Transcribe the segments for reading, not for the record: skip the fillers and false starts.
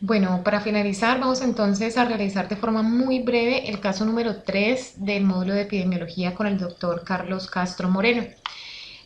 Bueno, para finalizar, vamos entonces a realizar de forma muy breve el caso número 3 del módulo de epidemiología con el doctor Carlos Castro Moreno.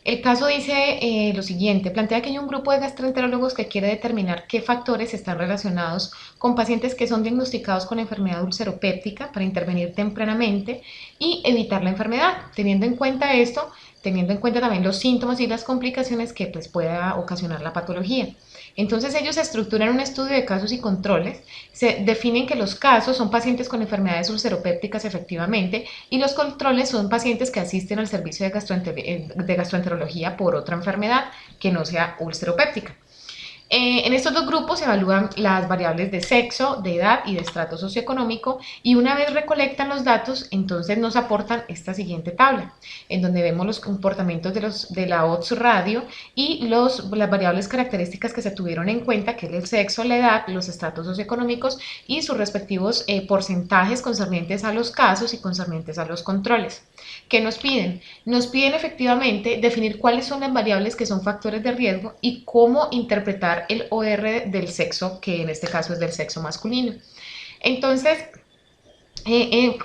El caso dice lo siguiente, plantea que hay un grupo de gastroenterólogos que quiere determinar qué factores están relacionados con pacientes que son diagnosticados con enfermedad ulceropéptica para intervenir tempranamente y evitar la enfermedad. Teniendo en cuenta esto, teniendo en cuenta también los síntomas y las complicaciones que pues, pueda ocasionar la patología. Entonces ellos estructuran un estudio de casos y controles, se definen que los casos son pacientes con enfermedades ulceropépticas efectivamente y los controles son pacientes que asisten al servicio de gastroenterología por otra enfermedad que no sea ulceropéptica. En estos dos grupos se evalúan las variables de sexo, de edad y de estrato socioeconómico y una vez recolectan los datos, entonces nos aportan esta siguiente tabla, en donde vemos los comportamientos de la odds radio y las variables características que se tuvieron en cuenta, que es el sexo, la edad, los estratos socioeconómicos y sus respectivos porcentajes concernientes a los casos y concernientes a los controles. ¿Qué nos piden? Nos piden efectivamente definir cuáles son las variables que son factores de riesgo y cómo interpretar el OR del sexo, que en este caso es del sexo masculino. Entonces,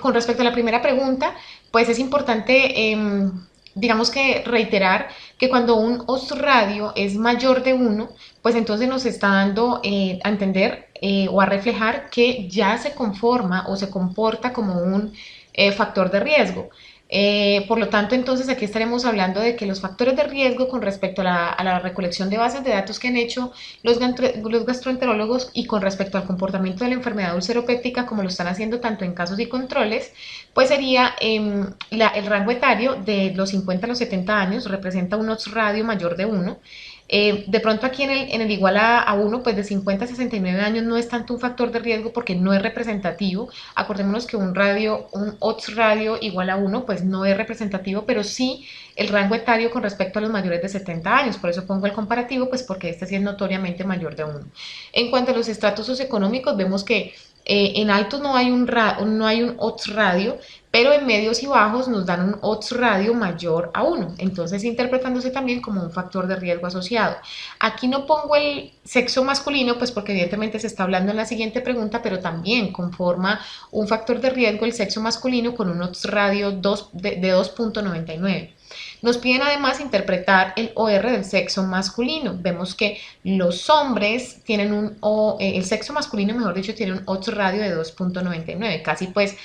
con respecto a la primera pregunta, pues es importante, digamos que reiterar que cuando un odds radio es mayor de 1, pues entonces nos está dando a entender o a reflejar que ya se conforma o se comporta como un factor de riesgo. Por lo tanto, entonces aquí estaremos hablando de que los factores de riesgo con respecto a la recolección de bases de datos que han hecho los gastroenterólogos y con respecto al comportamiento de la enfermedad ulceropéptica, como lo están haciendo tanto en casos y controles, pues sería el rango etario de los 50 a los 70 años, representa un odds radio mayor de 1. De pronto aquí en el igual a 1, pues de 50 a 69 años no es tanto un factor de riesgo porque no es representativo. Acordémonos que un odds radio igual a 1, pues no es representativo, pero sí el rango etario con respecto a los mayores de 70 años. Por eso pongo el comparativo, pues porque este sí es notoriamente mayor de 1. En cuanto a los estratos socioeconómicos, vemos que en altos no hay un odds radio, pero en medios y bajos nos dan un odds radio mayor a 1, entonces interpretándose también como un factor de riesgo asociado. Aquí no pongo el sexo masculino, pues porque evidentemente se está hablando en la siguiente pregunta, pero también conforma un factor de riesgo el sexo masculino con un odds radio de 2.99. Nos piden además interpretar el OR del sexo masculino. Vemos que los hombres tienen el sexo masculino, mejor dicho, tiene un odds radio de 2.99, casi pues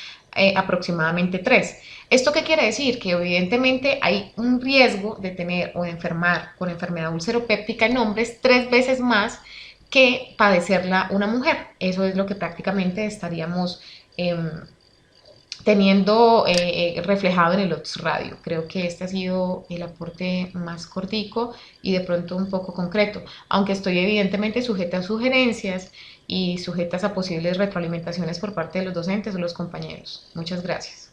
aproximadamente 3. ¿Esto qué quiere decir? Que evidentemente hay un riesgo de tener o de enfermar con enfermedad ulceropéptica en hombres 3 veces más que padecerla una mujer. Eso es lo que prácticamente estaríamos teniendo reflejado en el odds radio. Creo que este ha sido el aporte más cortico y de pronto un poco concreto, aunque estoy evidentemente sujeta a sugerencias y sujetas a posibles retroalimentaciones por parte de los docentes o los compañeros. Muchas gracias.